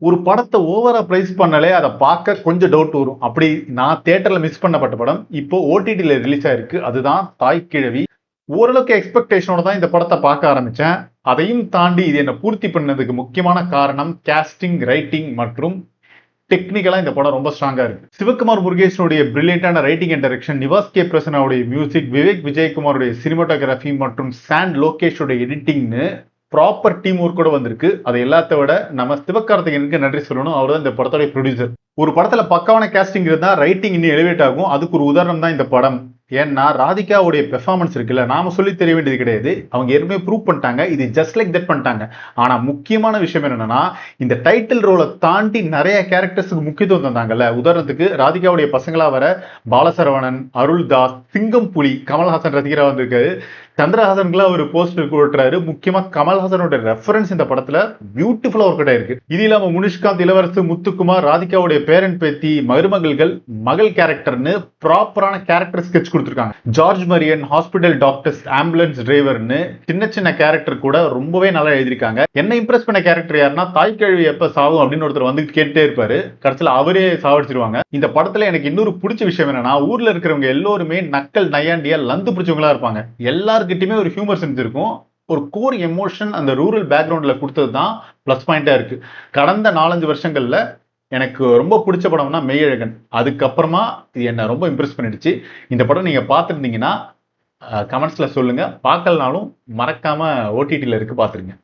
ஒரு படத்தை ஓவரா பிரைஸ் பண்ணாலே அதை பார்க்க கொஞ்சம் டவுட் வரும். அப்படி நான் தியேட்டர்ல மிஸ் பண்ணப்பட்ட படம் இப்போ ஓடிடில ரிலீஸ் ஆயிருக்கு. அதுதான் தாய் கிழவி. ஓரளவுக்கு எக்ஸ்பெக்டேஷனோட தான் இந்த படத்தை பார்க்க ஆரம்பிச்சேன். அதையும் தாண்டி இது என்ன பூர்த்தி பண்ணதுக்கு முக்கியமான காரணம் கேஸ்டிங், ரைட்டிங் மற்றும் டெக்னிக்கலா இந்த படம் ரொம்ப ஸ்ட்ராங்கா இருக்கு. சிவகுமார் முருகேசனுடைய பிரில்லியண்டான writing and direction, Nivas K பிரசன்னாவுடைய மியூசிக், விவேக் விஜயகுமாருடைய சினிமாட்டோகிராஃபி மற்றும் சாண்ட் லோகேஷோட எடிட்டிங்னு ப்ராப்பர் டீம் ஒர்க் கூட வந்திருக்கு. அதை எல்லாத்த விட நம்ம சிவகார்த்திகேயனுக்கு நன்றி சொல்லணும். அவர் தான் இந்த படத்தோட ப்ரொடியூசர். ஒரு படத்துல பக்காவான கேஸ்டிங் இருந்தா ரைட்டிங் இன்னும் எலிவேட் ஆகும். அதுக்கு ஒரு உதாரணம் தான் இந்த படம். ஏன்னா ராதிகாவுடைய பெர்ஃபார்மன்ஸ் இருக்குல்ல, நாம சொல்லி தெரிய வேண்டியது கிடையாது. அவங்க ஏற்கனவே ப்ரூவ் பண்ணிட்டாங்க. இது ஜஸ்ட் லைக் தட் பண்ணிட்டாங்க. ஆனா முக்கியமான விஷயம் என்னன்னா, இந்த டைட்டில் ரோலை தாண்டி நிறைய கேரக்டர்ஸுக்கு முக்கியத்துவம் தந்தாங்கல்ல. உதாரணத்துக்கு ராதிகாவுடைய பசங்களா வர பாலசரவணன், அருள்தாஸ், சிங்கம் புலி, கமல்ஹாசன் ரசிகரா வந்திருக்காரு. சந்திரஹாசனுக்குலாம் ஒரு போஸ்டர் போட்டுறாரு. முக்கியமா கமல்ஹாசனோட ரெஃபரன்ஸ் இந்த படத்துல பியூட்டிஃபுல்லா ஒர்க் அவுட் ஆயிருக்கு. இது இல்லாம முனிஷ்காந்த், இளவரசு, முத்துக்குமார், ராதிகாவுடைய பேரன் பேத்தி, மருமகள்கள், மகள் கேரக்டர்னு ப்ராப்பரான கேரக்டர் ஸ்கெட்ச் கொடுத்திருக்காங்க. George Maryan, hospital doctors, ambulance டிரைவர்னு சின்ன சின்ன கேரக்டர் கூட ரொம்பவே நல்லா எழுதியிருக்காங்க. என்ன இம்ப்ரெஸ் பண்ண கேரக்டர் யாருன்னா, தாய் கிழவி எப்ப சாவும் அப்படின்னு ஒருத்தர் வந்து கேட்டே இருப்பாரு. கடைசியில் அவரே சாவடிச்சிருவாங்க. இந்த படத்துல எனக்கு இன்னொரு பிடிச்ச விஷயம் என்னன்னா, ஊர்ல இருக்கிறவங்க எல்லோருமே நக்கல் நையாண்டியா லந்து பிடிச்சவங்களா இருப்பாங்க. எல்லாருக்கிட்டையுமே ஒரு ஹியூமர் சென்ஸ் இருக்கும். ஒரு கோர் எமோஷன் அந்த ரூரல் பேக்ரவுண்ட்ல கொடுத்தது தான் பிளஸ் பாயிண்டா இருக்கு. கடந்த 4-5 வருஷங்கள்ல எனக்கு ரொம்ப பிடிச்ச படம்னா மெய்யழகன். அதுக்கப்புறமா இது என்ன ரொம்ப இம்ப்ரெஸ் பண்ணிடுச்சு. இந்த படம் நீங்க பார்த்துருந்தீங்கன்னா கமெண்ட்ஸ்ல சொல்லுங்க. பார்க்கலனாலும் மறக்காம ஓடிடில இருக்கு, பார்த்துருங்க.